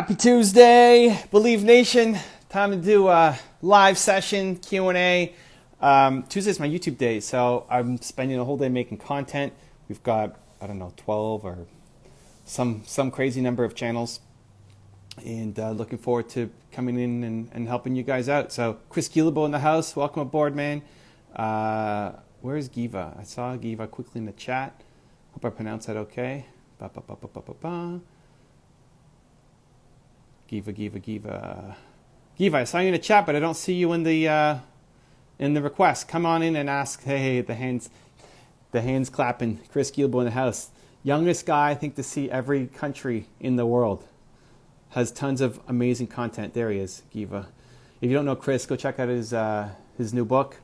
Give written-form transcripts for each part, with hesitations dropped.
Happy Tuesday, Believe Nation. Time to do a live session, Q&A. Tuesday's my YouTube day, so I'm spending the whole day making content. We've got, I don't know, 12 or some crazy number of channels. And looking forward to coming in and helping you guys out. So Chris Guillebeau in the house. Welcome aboard, man. Where's Geetha? I saw Geetha quickly in the chat. Hope I pronounced that okay. Papapa Papapa. Geetha. Geetha, I saw you in the chat, but I don't see you in the request. Come on in and ask. Hey, the hands clapping. Chris Kuehl in the house. Youngest guy, I think, to see every country in the world. Has tons of amazing content. There he is, Geetha. If you don't know Chris, go check out his new book.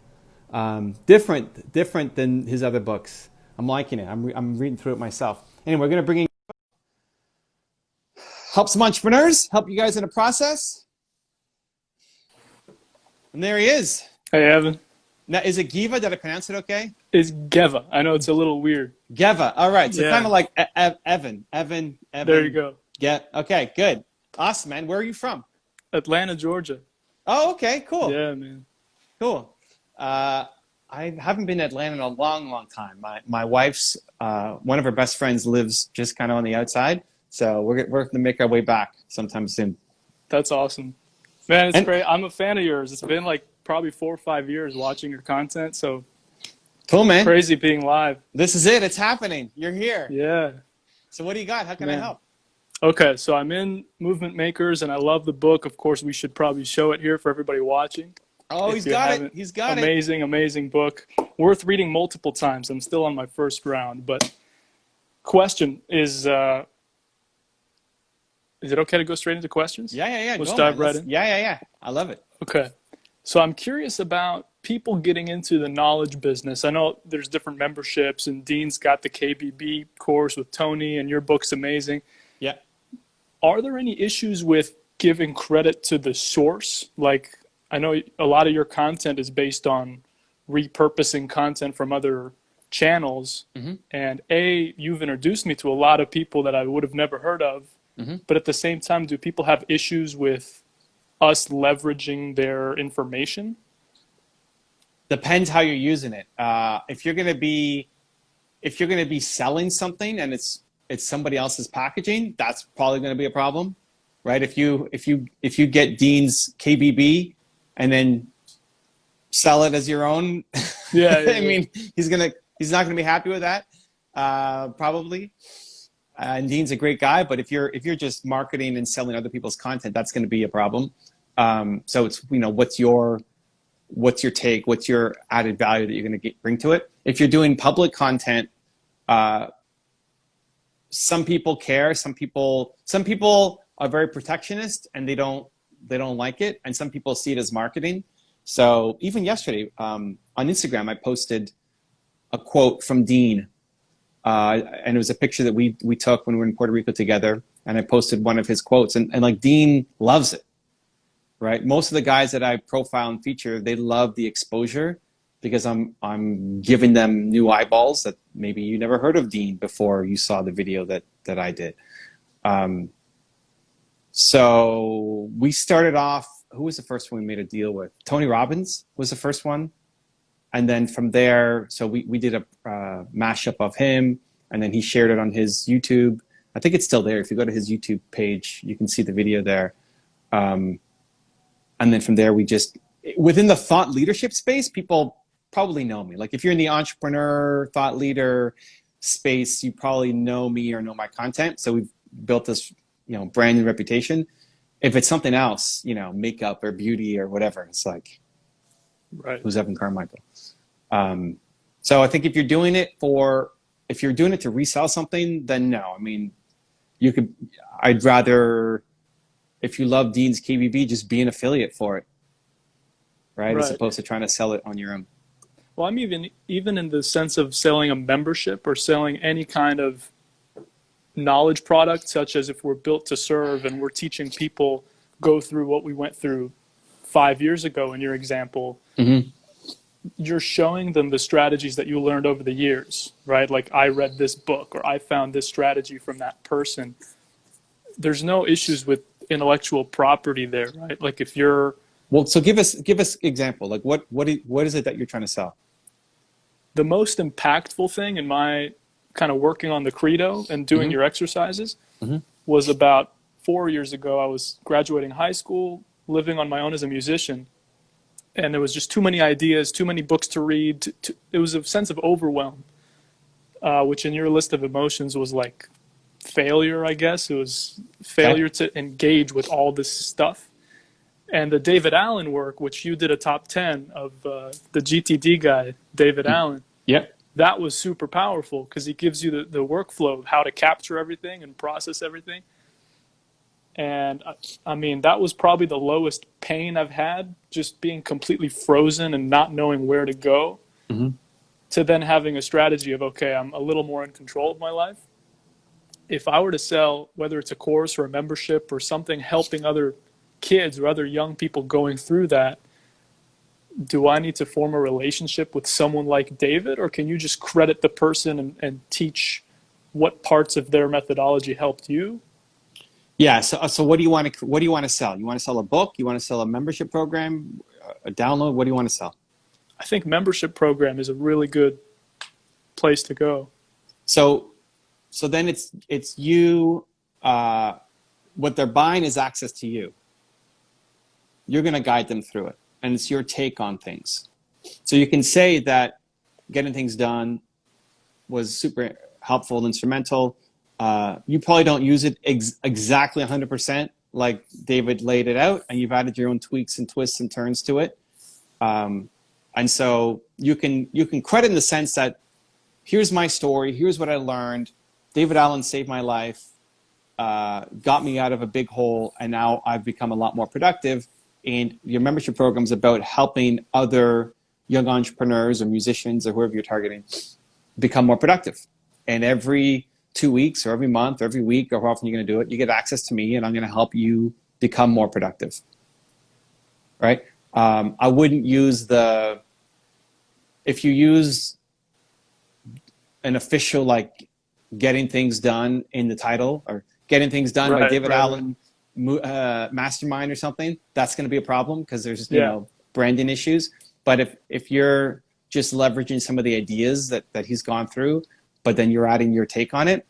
Different than his other books. I'm liking it. I'm reading through it myself. Anyway, we're gonna bring in help some entrepreneurs, help you guys in the process. And there he is. Hey, Evan. Now, is it Geetha? Did I pronounce it okay? It's Geetha. I know it's a little weird. Geetha. All right. So yeah. kind of like Evan. There you go. Yeah. Okay. Good. Awesome, man. Where are you from? Atlanta, Georgia. Oh, okay. Cool. Yeah, man. Cool. I haven't been to Atlanta in a long time. My wife's one of her best friends lives just kind of on the outside, so we're going to make our way back sometime soon. That's awesome, man. It's great. I'm a fan of yours. It's been like probably 4 or 5 years watching your content. So cool, man. Crazy being live. This is it. It's happening. You're here. Yeah. So what do you got? How can I help? Okay, so I'm in Movement Makers, and I love the book. Of course, we should probably show it here for everybody watching. Oh, he's got it. He's got it. Amazing book. Worth reading multiple times. I'm still on my first round, but question is it okay to go straight into questions? Yeah. Let's dive right in. Yeah. I love it. Okay. So I'm curious about people getting into the knowledge business. I know there's different memberships, and Dean's got the KBB course with Tony, and your book's amazing. Yeah. Are there any issues with giving credit to the source? Like, I know a lot of your content is based on repurposing content from other channels. Mm-hmm. And you've introduced me to a lot of people that I would have never heard of. Mm-hmm. But at the same time, do people have issues with us leveraging their information? Depends how you're using it. If you're gonna be selling something and it's somebody else's packaging, that's probably gonna be a problem, right? If you get Dean's KBB and then sell it as your own, yeah. I mean, he's not gonna be happy with that, probably. And Dean's a great guy, but if you're just marketing and selling other people's content, that's gonna be a problem. So it's, what's your take, what's your added value that you're gonna bring to it? If you're doing public content, some people care. Some people are very protectionist and they don't like it. And some people see it as marketing. So even yesterday on Instagram, I posted a quote from Dean, and it was a picture that we took when we were in Puerto Rico together. And I posted one of his quotes, and like Dean loves it, right? Most of the guys that I profile and feature, they love the exposure, because I'm giving them new eyeballs that maybe you never heard of Dean before you saw the video that I did. So we started off, who was the first one we made a deal with? Tony Robbins was the first one. And then from there, so we did a mashup of him, and then he shared it on his YouTube. I think it's still there. If you go to his YouTube page, you can see the video there. And then from there, we just, within the thought leadership space, people probably know me. Like if you're in the entrepreneur, thought leader space, you probably know me or know my content. So we've built this, brand new reputation. If it's something else, makeup or beauty or whatever, it's like, right, who's Evan Carmichael? So I think if you're doing it to resell something, then no. I mean, I'd rather, if you love Dean's KBB, just be an affiliate for it, right? As opposed to trying to sell it on your own. Well, I'm even in the sense of selling a membership or selling any kind of knowledge product, such as if we're built to serve and we're teaching people go through what we went through 5 years ago in your example. Mm-hmm. You're showing them the strategies that you learned over the years, right? Like I read this book or I found this strategy from that person. There's no issues with intellectual property there, right? Like if you're Well, so give us example. Like what is it that you're trying to sell? the most impactful thing in my kind of working on the credo and doing Mm-hmm. your exercises Mm-hmm. was about 4 years ago. I was graduating high school, living on my own as a musician, and there was just too many ideas, too many books to read. It was a sense of overwhelm, which in your list of emotions was like failure, I guess. It was failure to engage with all this stuff. And the David Allen work, which you did a top 10 of the GTD guy, David Allen, Yep. that was super powerful because he gives you the workflow of how to capture everything and process everything. And I mean, that was probably the lowest pain I've had, just being completely frozen and not knowing where to go, Mm-hmm. to then having a strategy of, okay, I'm a little more in control of my life. If I were to sell, whether it's a course or a membership or something helping other kids or other young people going through that, do I need to form a relationship with someone like David, or can you just credit the person and teach what parts of their methodology helped you? Yeah. So what do you want to sell? You want to sell a book? You want to sell a membership program, a download? What do you want to sell? I think membership program is a really good place to go. So then it's you. What they're buying is access to you. You're going to guide them through it, and it's your take on things. So you can say that getting things done was super helpful and instrumental. You probably don't use it exactly 100% like David laid it out, and you've added your own tweaks and twists and turns to it. And so you can credit in the sense that here's my story, here's what I learned. David Allen saved my life, got me out of a big hole, and now I've become a lot more productive. And your membership program is about helping other young entrepreneurs or musicians or whoever you're targeting become more productive. And every 2 weeks or every month or every week or how often you're going to do it, you get access to me, and I'm going to help you become more productive. Right? I wouldn't use if you use an official like getting things done in the title or getting things done by David Allen mastermind or something, that's going to be a problem because there's you know branding issues. But if you're just leveraging some of the ideas that he's gone through, but then you're adding your take on it,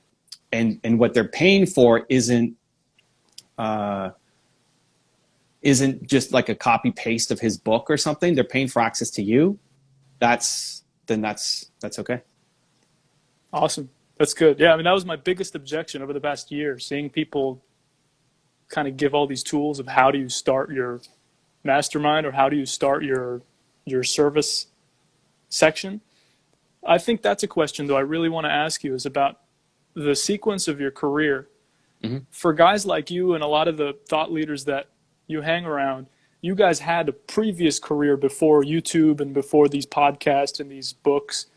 and what they're paying for isn't just like a copy paste of his book or something. They're paying for access to you. That's okay. Awesome. That's good. Yeah, I mean, that was my biggest objection over the past year, seeing people kind of give all these tools of how do you start your mastermind or how do you start your service section. I think that's a question, though, I really want to ask you is about the sequence of your career. Mm-hmm. For guys like you and a lot of the thought leaders that you hang around, you guys had a previous career before YouTube and before these podcasts and these books.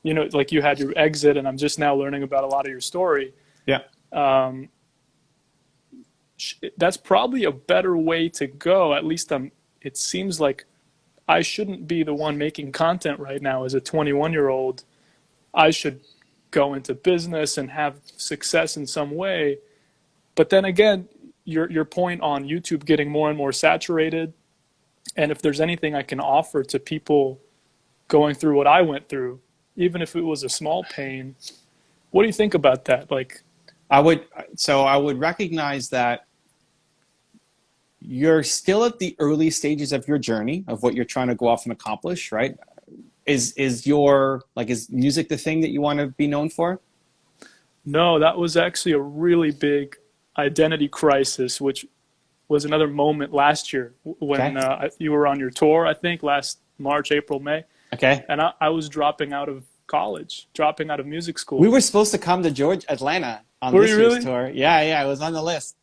You know, like you had your exit, and I'm just now learning about a lot of your story. Yeah. That's probably a better way to go. At least it seems like I shouldn't be the one making content right now as a 21-year-old. I should go into business and have success in some way. But then again, your point on YouTube getting more and more saturated, and if there's anything I can offer to people going through what I went through, even if it was a small pain, what do you think about that? Like, I would recognize that you're still at the early stages of your journey of what you're trying to go off and accomplish, right? Is music the thing that you want to be known for? No, that was actually a really big identity crisis, which was another moment last year when you were on your tour, I think, last March, April, May. Okay. And I was dropping out of college, dropping out of music school. We were supposed to come to Atlanta on this year's tour. Yeah, it was on the list.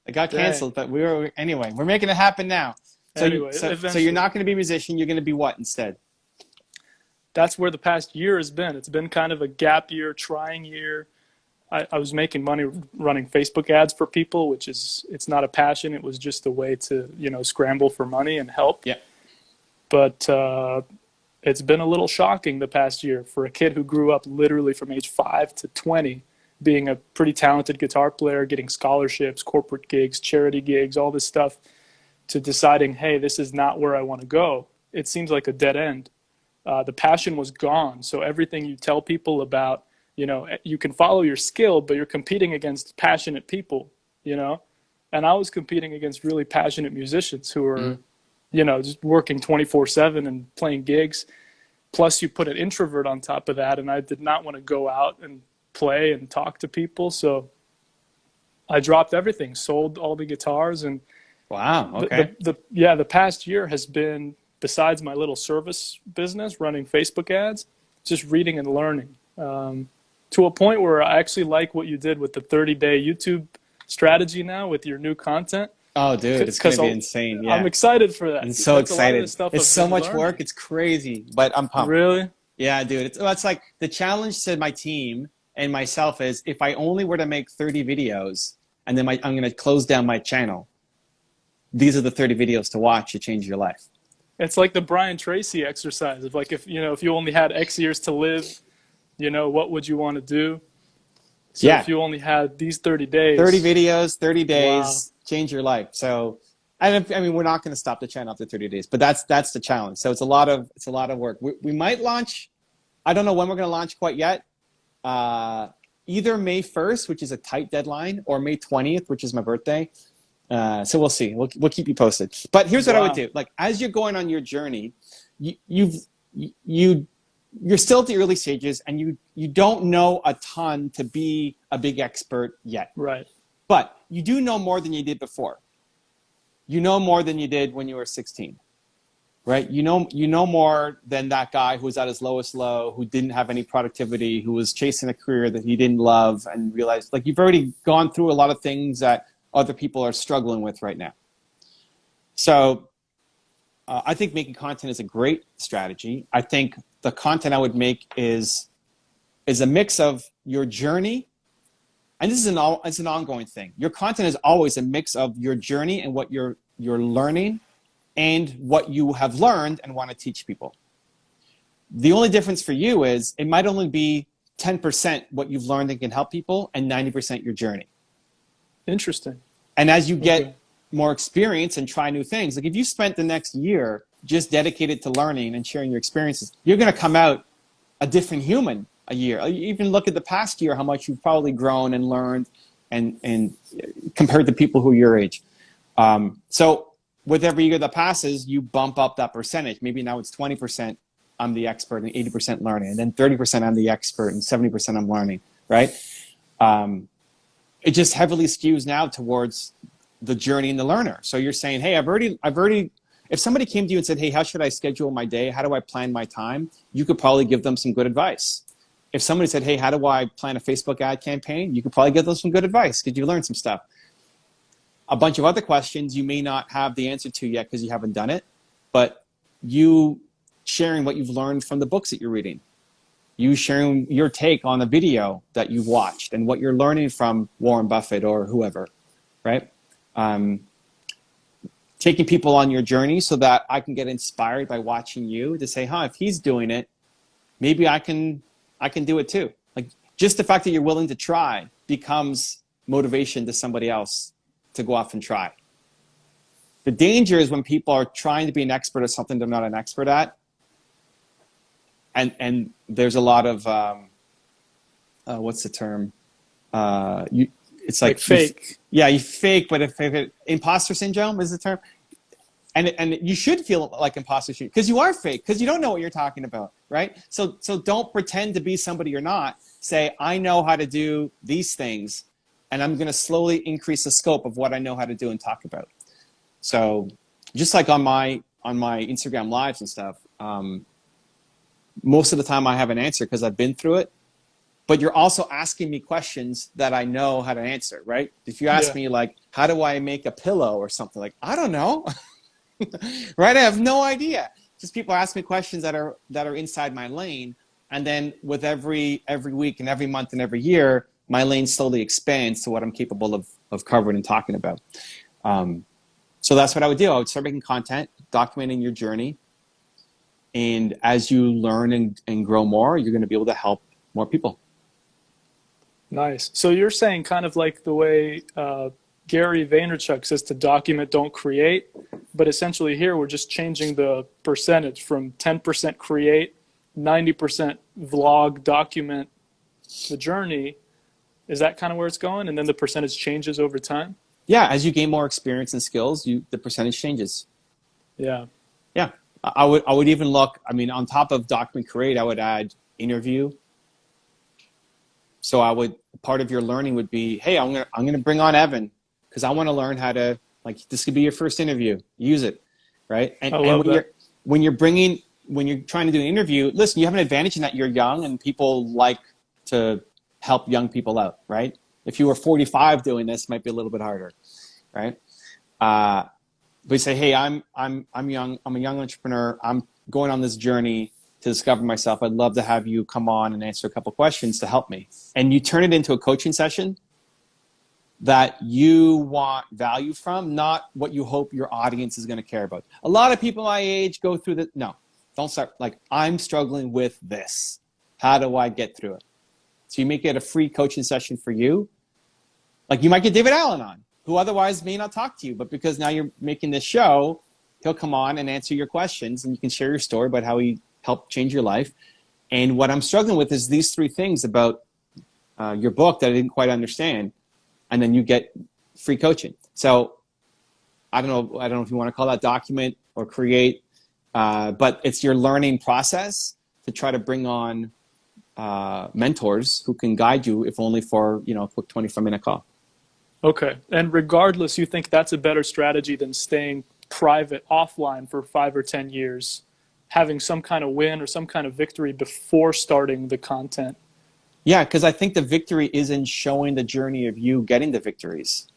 It got canceled, but we're making it happen now. So, so you're not going to be a musician. You're going to be what instead? That's where the past year has been. It's been kind of a gap year, trying year. I was making money running Facebook ads for people, which it's not a passion. It was just a way to, scramble for money and help. Yeah. But it's been a little shocking the past year for a kid who grew up literally from age 5 to 20 being a pretty talented guitar player, getting scholarships, corporate gigs, charity gigs, all this stuff, to deciding, hey, this is not where I want to go. It seems like a dead end. The passion was gone. So everything you tell people about, you can follow your skill, but you're competing against passionate people, And I was competing against really passionate musicians who were, just working 24/7 and playing gigs. Plus you put an introvert on top of that. And I did not want to go out and play and talk to people. So I dropped everything, sold all the guitars. And wow, okay. the past year has been, besides my little service business, running Facebook ads, just reading and learning, to a point where I actually like what you did with the 30-day YouTube strategy now with your new content. Oh, dude, it's going to be insane. Yeah. I'm excited for that. I'm so excited. It's so much work. It's crazy, but I'm pumped. Really? Yeah, dude. It's like the challenge to my team and myself is if I only were to make 30 videos and then I'm going to close down my channel, these are the 30 videos to watch to change your life. It's like the Brian Tracy exercise of like, if you only had X years to live, what would you want to do? So if you only had these 30 days. 30 videos, 30 days, wow. Change your life. So, I mean, we're not going to stop the channel after 30 days, but that's the challenge. So it's a lot of work. We might launch, I don't know when we're going to launch quite yet. Either May 1st, which is a tight deadline, or May 20th, which is my birthday. So we'll see. We'll keep you posted. But here's what I would do. Like, as you're going on your journey, you're still at the early stages, and you don't know a ton to be a big expert yet. Right. But you do know more than you did before. You know more than you did when you were 16, right? You know more than that guy who was at his lowest low, who didn't have any productivity, who was chasing a career that he didn't love, and realized, like, you've already gone through a lot of things that other people are struggling with right now. So I think making content is a great strategy. I think the content I would make is a mix of your journey, and this is it's an ongoing thing. Your content is always a mix of your journey and what you're learning and what you have learned and want to teach people. The only difference for you is it might only be 10% what you've learned and can help people, and 90% your journey. Interesting. And as you get more experience and try new things, like if you spent the next year just dedicated to learning and sharing your experiences, you're going to come out a different human a year. Even look at the past year, how much you've probably grown and learned and compared to people who are your age. So with every year that passes, you bump up that percentage. Maybe now it's 20% I'm the expert and 80% learning, and then 30% I'm the expert and 70% I'm learning, right? It just heavily skews now towards the journey and the learner. So you're saying, hey, I've already, if somebody came to you and said, hey, how should I schedule my day? How do I plan my time? You could probably give them some good advice. If somebody said, hey, how do I plan a Facebook ad campaign? You could probably give them some good advice because you learned some stuff. A bunch of other questions you may not have the answer to yet because you haven't done it, but you sharing what you've learned from the books that you're reading. You sharing your take on a video that you've watched and what you're learning from Warren Buffett or whoever, right? Taking people on your journey so that I can get inspired by watching you to say, if he's doing it, maybe I can do it too. Like, just the fact that you're willing to try becomes motivation to somebody else to go off and try. The danger is when people are trying to be an expert at something they're not an expert at. And there's a lot of, what's the term? It's like fake. You fake, but if imposter syndrome is the term. And you should feel like imposter syndrome because you are fake, because you don't know what you're talking about, right? So don't pretend to be somebody you're not. Say, I know how to do these things, and I'm going to slowly increase the scope of what I know how to do and talk about. So just like on my Instagram lives and stuff, most of the time I have an answer because I've been through it. But you're also asking me questions that I know how to answer, right? If you ask me, like, how do I make a pillow or something, like, I don't know, right? I have no idea. Just people ask me questions that are inside my lane. And then with every week and every month and every year, my lane slowly expands to what I'm capable of covering and talking about. So that's what I would do. I would start making content, documenting your journey. And as you learn and grow more, you're going to be able to help more people. Nice. So you're saying kind of like the way Gary Vaynerchuk says to document, don't create, but essentially here we're just changing the percentage from 10% create, 90% vlog, document the journey. Is that kind of where it's going? And then the percentage changes over time? Yeah, as you gain more experience and skills, the percentage changes. Yeah. Yeah, I would even look. I mean, on top of document create, I would add interview. So part of your learning would be, hey, I'm gonna bring on Evan because I want to learn how to, like, this could be your first interview. Use it, right? And, I love that. when you're trying to do an interview, listen, you have an advantage in that you're young and people like to help young people out, right? If you were 45 doing this, it might be a little bit harder, right? But you say, hey, I'm young. I'm a young entrepreneur. I'm going on this journey to discover myself. I'd love to have you come on and answer a couple questions to help me. And you turn it into a coaching session that you want value from, not what you hope your audience is going to care about. A lot of people my age go through the, no, don't start like, I'm struggling with this. How do I get through it? So you make it a free coaching session for you. Like you might get David Allen on, who otherwise may not talk to you, but because now you're making this show, he'll come on and answer your questions and you can share your story about how he helped change your life. And what I'm struggling with is these three things about your book that I didn't quite understand. And then you get free coaching. So I don't know if you want to call that document or create, but it's your learning process to try to bring on mentors who can guide you, if only for, a quick 25-minute call. Okay. And regardless, you think that's a better strategy than staying private offline for 5 or 10 years, having some kind of win or some kind of victory before starting the content? Yeah, because I think the victory is in showing the journey of you getting the victories.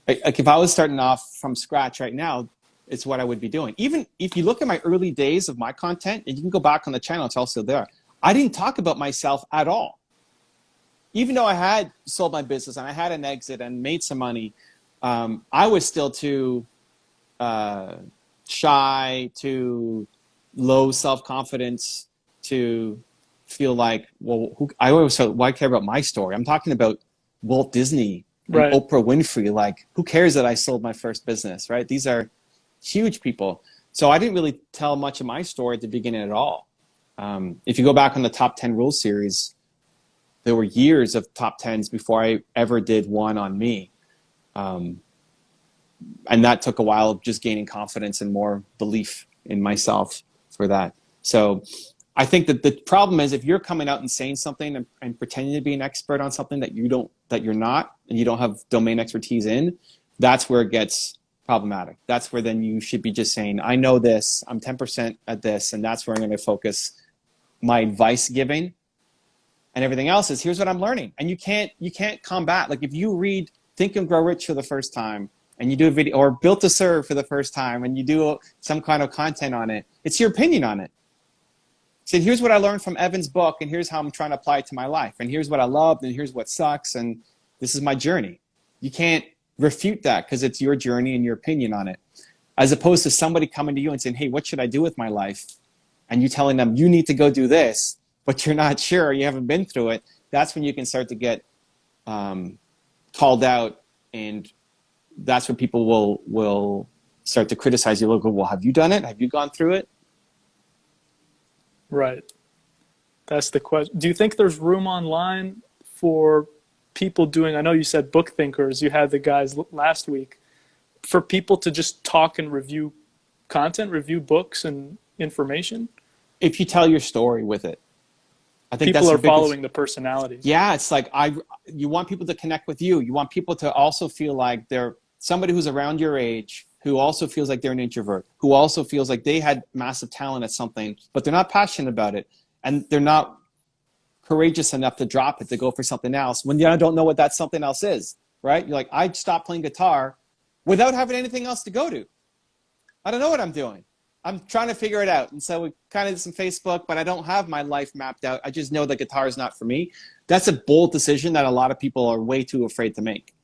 Like if I was starting off from scratch right now, it's what I would be doing. Even if you look at my early days of my content, and you can go back on the channel, it's also there. I didn't talk about myself at all. Even though I had sold my business and I had an exit and made some money, I was still too shy, too low self-confidence to feel like, well, I always thought, why care about my story? I'm talking about Walt Disney and Right. Oprah Winfrey. Like, who cares that I sold my first business, right? These are huge people. So I didn't really tell much of my story at the beginning at all. If you go back on the Top 10 Rules series, there were years of top 10s before I ever did one on me. And that took a while of just gaining confidence and more belief in myself for that. So I think that the problem is if you're coming out and saying something and pretending to be an expert on something that you're not, and you don't have domain expertise in, that's where it gets problematic. That's where then you should be just saying, I know this, I'm 10% at this, and that's where I'm going to focus my advice giving. And everything else is, here's what I'm learning. And you can't combat. Like if you read Think and Grow Rich for the first time, and you do a video, or Built to Serve for the first time, and you do some kind of content on it, it's your opinion on it. So here's what I learned from Evan's book, and here's how I'm trying to apply it to my life. And here's what I loved, and here's what sucks, and this is my journey. You can't refute that because it's your journey and your opinion on it. As opposed to somebody coming to you and saying, hey, what should I do with my life? And you telling them, you need to go do this, but you're not sure, you haven't been through it. That's when you can start to get called out, and that's when people will start to criticize you. They'll go, well, have you done it? Have you gone through it? Right. That's the question. Do you think there's room online for people doing, I know you said book thinkers, you had the guys last week, for people to just talk and review content, review books and information? If you tell your story with it. I think people that's are the biggest, following the personalities. Yeah, it's like you want people to connect with you. You want people to also feel like they're somebody who's around your age, who also feels like they're an introvert, who also feels like they had massive talent at something, but they're not passionate about it, and they're not courageous enough to drop it, to go for something else when you don't know what that something else is, right? You're like, I stopped playing guitar without having anything else to go to. I don't know what I'm doing. I'm trying to figure it out. And so we kind of did some Facebook, but I don't have my life mapped out. I just know that guitar is not for me. That's a bold decision that a lot of people are way too afraid to make.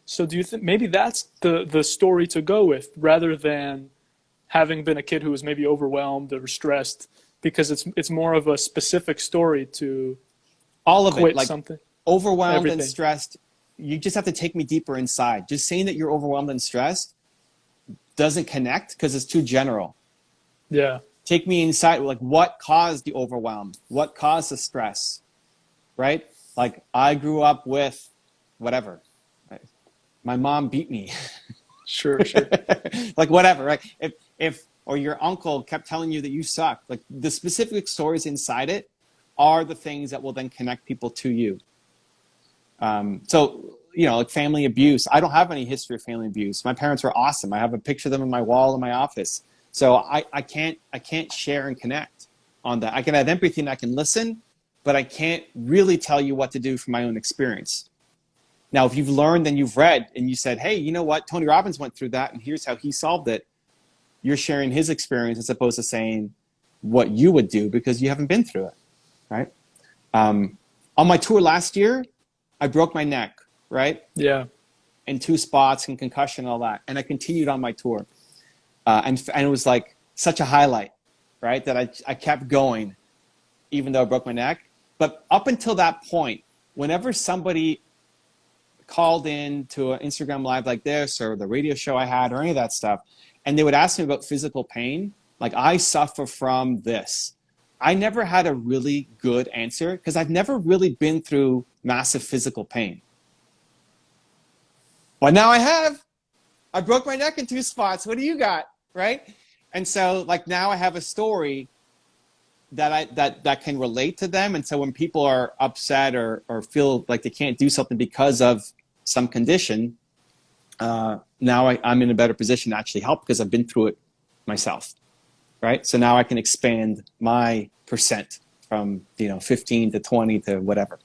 So do you think maybe that's the story to go with, rather than having been a kid who was maybe overwhelmed or stressed, because it's more of a specific story to All of it, quit like something, overwhelmed and everything. stressed. You just have to take me deeper inside. Just saying that you're overwhelmed and stressed doesn't connect because it's too general. Yeah. Take me inside, like what caused the overwhelm? What caused the stress, right? Like I grew up with whatever. Right? My mom beat me. Sure. Like whatever, right? If or your uncle kept telling you that you suck, like the specific stories inside it are the things that will then connect people to you. So, like family abuse. I don't have any history of family abuse. My parents were awesome. I have a picture of them in my wall in my office. So I can't share and connect on that. I can have empathy and I can listen, but I can't really tell you what to do from my own experience. Now, if you've learned and you've read and you said, hey, you know what? Tony Robbins went through that and here's how he solved it. You're sharing his experience as opposed to saying what you would do because you haven't been through it, right? On my tour last year, I broke my neck, right? Yeah. In 2 spots and concussion and all that. And I continued on my tour. And it was like such a highlight, right? That I kept going even though I broke my neck. But up until that point, whenever somebody called in to an Instagram live like this or the radio show I had or any of that stuff, and they would ask me about physical pain, like I suffer from this. I never had a really good answer because I've never really been through massive physical pain. But now I have. I broke my neck in 2 spots. What do you got, right? And so like now I have a story that can relate to them. And so when people are upset or feel like they can't do something because of some condition, now I'm in a better position to actually help because I've been through it myself, right? So now I can expand my percent from 15 to 20 to whatever.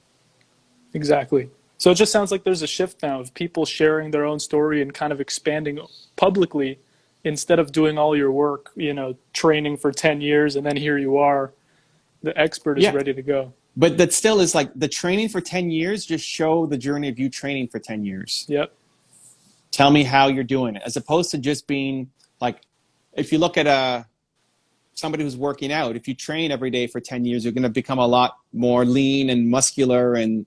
Exactly. So it just sounds like there's a shift now of people sharing their own story and kind of expanding publicly instead of doing all your work, training for 10 years and then here you are, the expert is ready to go. But that still is like the training for 10 years, just show the journey of you training for 10 years. Yep. Tell me how you're doing it, as opposed to just being like, if you look at somebody who's working out, if you train every day for 10 years, you're going to become a lot more lean and muscular and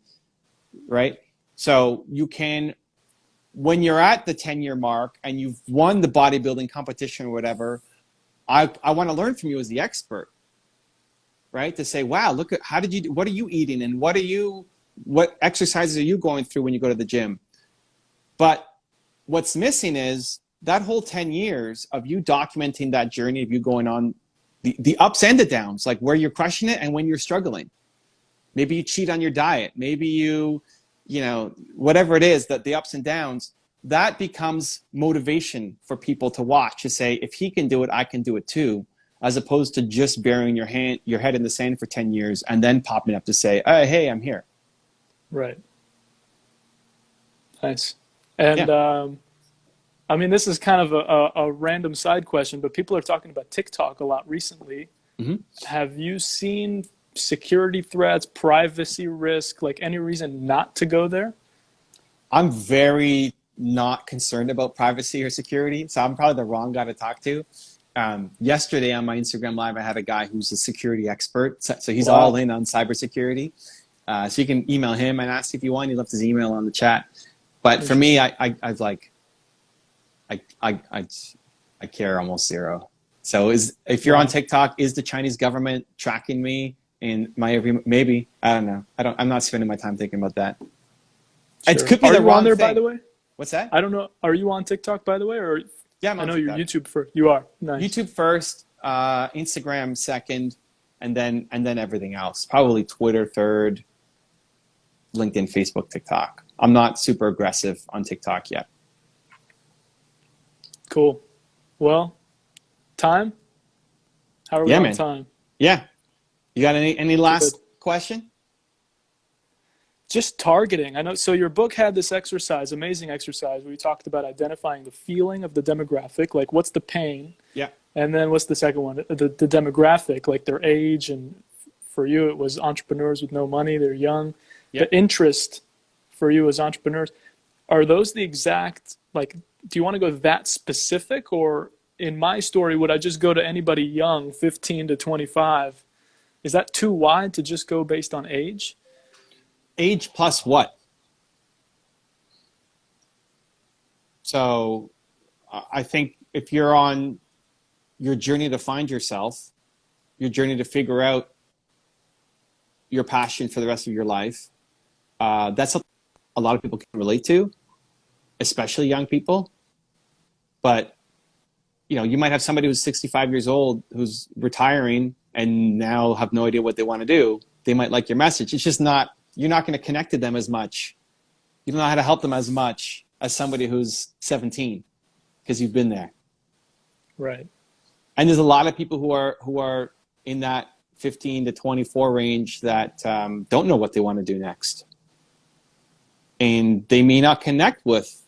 right. So you can, when you're at the 10-year mark and you've won the bodybuilding competition or whatever, I want to learn from you as the expert, right? To say, wow, look at what are you eating and what exercises are you going through when you go to the gym? But what's missing is that whole 10 years of you documenting that journey of you going on the ups and the downs, like where you're crushing it and when you're struggling. Maybe you cheat on your diet. Maybe you whatever it is, that the ups and downs, that becomes motivation for people to watch, to say, if he can do it, I can do it too, as opposed to just burying your head in the sand for 10 years and then popping up to say, oh, hey, I'm here. Right. Nice. And I mean, this is kind of a random side question, but people are talking about TikTok a lot recently. Mm-hmm. Have you seen security threats, privacy risk, like any reason not to go there? I'm very not concerned about privacy or security, so I'm probably the wrong guy to talk to. Yesterday on my Instagram Live, I had a guy who's a security expert, so he's all in on cybersecurity. So you can email him and ask if you want. He left his email on the chat. But for me, I care almost zero. So if you're on TikTok, is the Chinese government tracking me in my maybe? I don't know. I'm not spending my time thinking about that. Sure. It could be the wrong on there, thing. By the way? What's that? I don't know. Are you on TikTok, by the way? Or yeah, I'm on TikTok. You're YouTube first. You are. Nice. YouTube first, Instagram second, and then everything else. Probably Twitter third, LinkedIn, Facebook, TikTok. I'm not super aggressive on TikTok yet. Cool. Well, time? How are we on time? Yeah. You got any last question? Just targeting. I know. So your book had this exercise, amazing exercise, where you talked about identifying the feeling of the demographic, like what's the pain? Yeah. And then what's the second one? The demographic, like their age. And for you, it was entrepreneurs with no money. They're young. Yep. The interest for you as entrepreneurs. Are those the exact, like, do you want to go that specific? Or in my story, would I just go to anybody young, 15 to 25? Is that too wide to just go based on age? age plus what? So I think if you're on your journey to find yourself, your journey to figure out your passion for the rest of your life, that's something a lot of people can relate to, especially young people. But you might have somebody who's 65 years old who's retiring and now have no idea what they want to do. They might like your message. It's just not, you're not going to connect to them as much. You don't know how to help them as much as somebody who's 17 because you've been there. Right. And there's a lot of people who are in that 15 to 24 range that don't know what they want to do next. And they may not connect with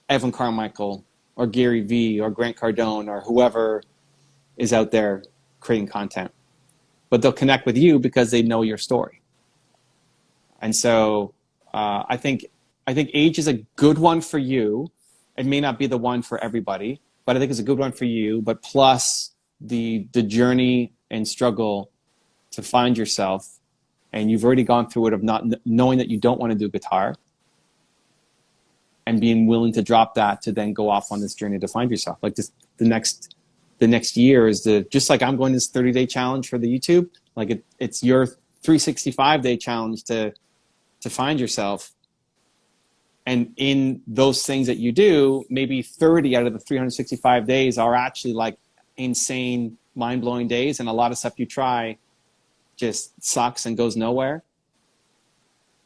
Evan Carmichael or Gary Vee or Grant Cardone or whoever is out there creating content. But they'll connect with you because they know your story. And so I think age is a good one for you. It may not be the one for everybody, but I think it's a good one for you. But plus the journey and struggle to find yourself, and you've already gone through it of not knowing that you don't want to do guitar, and being willing to drop that to then go off on this journey to find yourself. Like this, the next year is just like I'm going this 30-day challenge for the YouTube. Like it's your 365-day challenge to find yourself. And in those things that you do, maybe 30 out of the 365 days are actually like insane, mind-blowing days, and a lot of stuff you try just sucks and goes nowhere.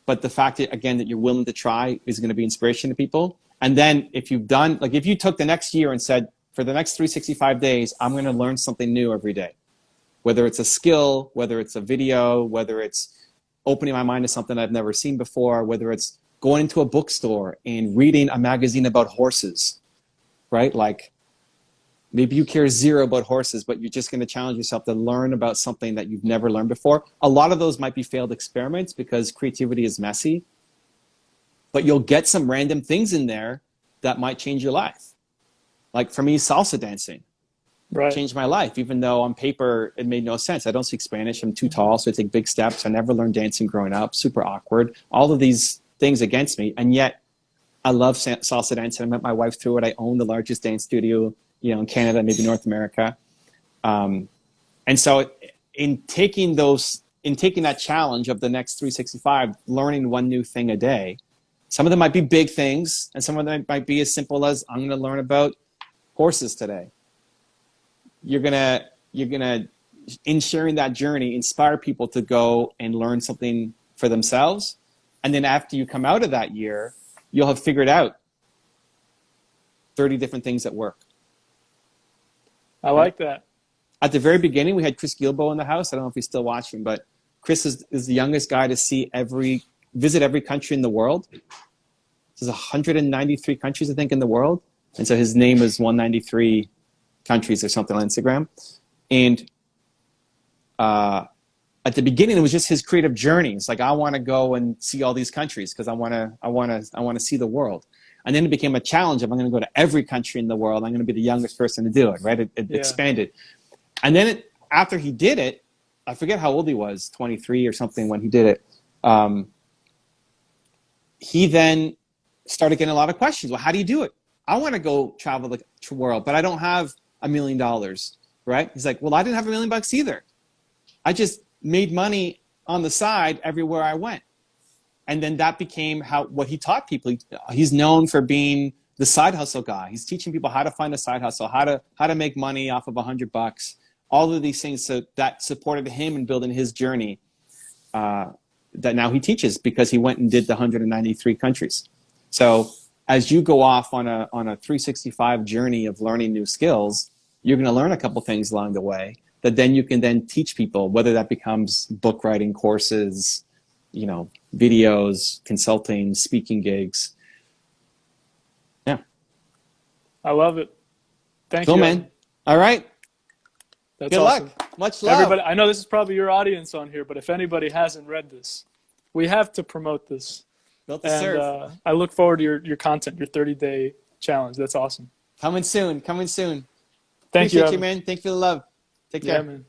But the fact that, again, that you're willing to try is going to be inspiration to people. And then if you've done, like if you took the next year and said, for the next 365 days, I'm going to learn something new every day, whether it's a skill, whether it's a video, whether it's opening my mind to something I've never seen before, whether it's going into a bookstore and reading a magazine about horses, right? Like maybe you care zero about horses, but you're just going to challenge yourself to learn about something that you've never learned before. A lot of those might be failed experiments because creativity is messy, but you'll get some random things in there that might change your life. Like for me, salsa dancing changed my life, even though on paper it made no sense. I don't speak Spanish. I'm too tall, so I take big steps. I never learned dancing growing up. Super awkward. All of these things against me, and yet I love salsa dancing. I met my wife through it. I own the largest dance studio, in Canada, maybe North America. And so in taking that challenge of the next 365, learning one new thing a day, some of them might be big things, and some of them might be as simple as I'm going to learn about horses today. You're gonna in sharing that journey, inspire people to go and learn something for themselves. And then after you come out of that year, you'll have figured out 30 different things that work. I like that. At the very beginning, we had Chris Guillebeau in the house. I don't know if he's still watching, but Chris is the youngest guy to visit every country in the world. There's 193 countries, I think, in the world. And so his name is 193 countries or something on Instagram. And at the beginning, it was just his creative journeys. Like, I want to go and see all these countries because I want to see the world. And then it became a challenge of I'm going to go to every country in the world. I'm going to be the youngest person to do it, right? It expanded. And then after he did it, I forget how old he was, 23 or something when he did it. He then started getting a lot of questions. Well, how do you do it? I want to go travel the world, but I don't have $1 million, right? He's like, well, I didn't have $1 million either. I just made money on the side everywhere I went. And then that became what he taught people. He's known for being the side hustle guy. He's teaching people how to find a side hustle, how to make money off of $100, all of these things that supported him in building his journey that now he teaches because he went and did the 193 countries. So as you go off on a 365 journey of learning new skills, you're going to learn a couple things along the way that then you can then teach people, whether that becomes book writing courses, videos, consulting, speaking gigs. Yeah. I love it. Thank you. Cool, man. All right. That's Good awesome. luck. Much love. Everybody, I know this is probably your audience on here, but if anybody hasn't read this, we have to promote this. Built to serve. I look forward to your content, your 30-day challenge. That's awesome. Coming soon. Thank Appreciate you, you, man. Thank you for the love. Take care. Yeah, man.